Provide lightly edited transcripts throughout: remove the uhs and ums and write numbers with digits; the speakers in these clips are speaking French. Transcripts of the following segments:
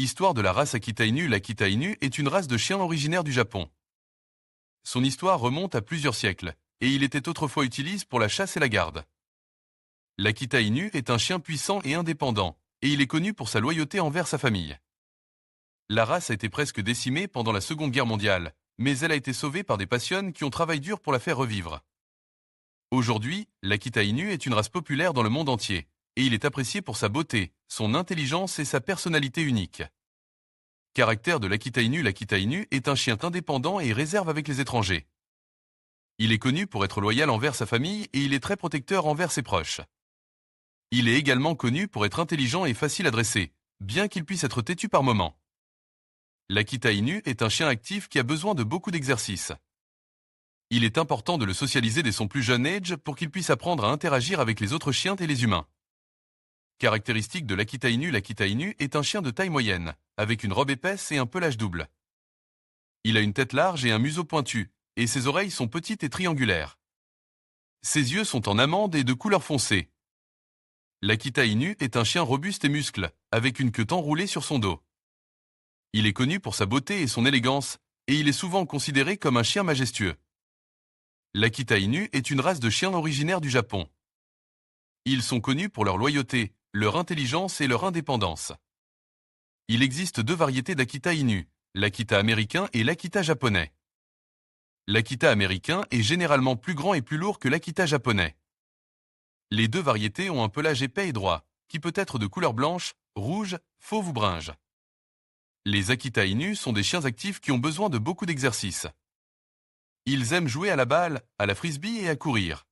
Histoire de la race Akita Inu. L'Akita Inu est une race de chiens originaire du Japon. Son histoire remonte à plusieurs siècles, et il était autrefois utilisé pour la chasse et la garde. L'Akita Inu est un chien puissant et indépendant, et il est connu pour sa loyauté envers sa famille. La race a été presque décimée pendant la Seconde Guerre mondiale, mais elle a été sauvée par des passions qui ont travaillé dur pour la faire revivre. Aujourd'hui, l'Akita Inu est une race populaire dans le monde entier, et il est apprécié pour sa beauté, son intelligence et sa personnalité unique. Caractère de l'Akita Inu. L'Akita Inu est un chien indépendant et réserve avec les étrangers. Il est connu pour être loyal envers sa famille et il est très protecteur envers ses proches. Il est également connu pour être intelligent et facile à dresser, bien qu'il puisse être têtu par moments. L'Akita Inu est un chien actif qui a besoin de beaucoup d'exercices. Il est important de le socialiser dès son plus jeune âge pour qu'il puisse apprendre à interagir avec les autres chiens et les humains. Caractéristique de l'Akita Inu. L'Akita Inu est un chien de taille moyenne, avec une robe épaisse et un pelage double. Il a une tête large et un museau pointu, et ses oreilles sont petites et triangulaires. Ses yeux sont en amande et de couleur foncée. L'Akita Inu est un chien robuste et musclé, avec une queue enroulée sur son dos. Il est connu pour sa beauté et son élégance, et il est souvent considéré comme un chien majestueux. L'Akita Inu est une race de chiens originaire du Japon. Ils sont connus pour leur loyauté, leur intelligence et leur indépendance. Il existe deux variétés d'Akita Inu, l'Akita américain et l'Akita japonais. L'Akita américain est généralement plus grand et plus lourd que l'Akita japonais. Les deux variétés ont un pelage épais et droit, qui peut être de couleur blanche, rouge, fauve ou bringe. Les Akita Inu sont des chiens actifs qui ont besoin de beaucoup d'exercices. Ils aiment jouer à la balle, à la frisbee et à courir.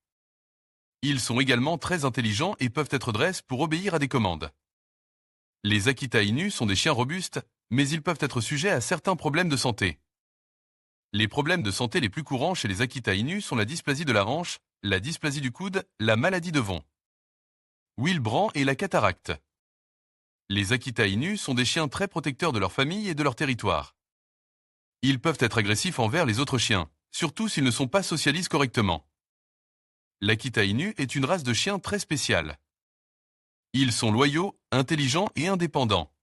Ils sont également très intelligents et peuvent être dressés pour obéir à des commandes. Les Akita Inu sont des chiens robustes, mais ils peuvent être sujets à certains problèmes de santé. Les problèmes de santé les plus courants chez les Akita Inu sont la dysplasie de la hanche, la dysplasie du coude, la maladie de Von Willebrand et la cataracte. Les Akita Inu sont des chiens très protecteurs de leur famille et de leur territoire. Ils peuvent être agressifs envers les autres chiens, surtout s'ils ne sont pas socialisés correctement. L'Akita Inu est une race de chiens très spéciale. Ils sont loyaux, intelligents et indépendants.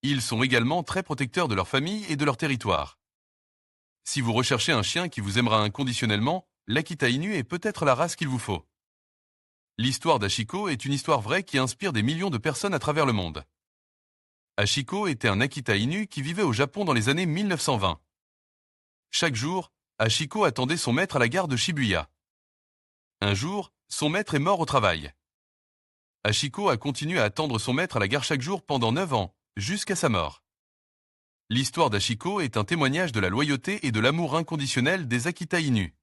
Ils sont également très protecteurs de leur famille et de leur territoire. Si vous recherchez un chien qui vous aimera inconditionnellement, l'Akita Inu est peut-être la race qu'il vous faut. L'histoire d'Ashiko est une histoire vraie qui inspire des millions de personnes à travers le monde. Ashiko était un Akita Inu qui vivait au Japon dans les années 1920. Chaque jour, Ashiko attendait son maître à la gare de Shibuya. Un jour, son maître est mort au travail. Ashiko a continué à attendre son maître à la gare chaque jour pendant 9 ans, jusqu'à sa mort. L'histoire d'Ashiko est un témoignage de la loyauté et de l'amour inconditionnel des Akita Inu.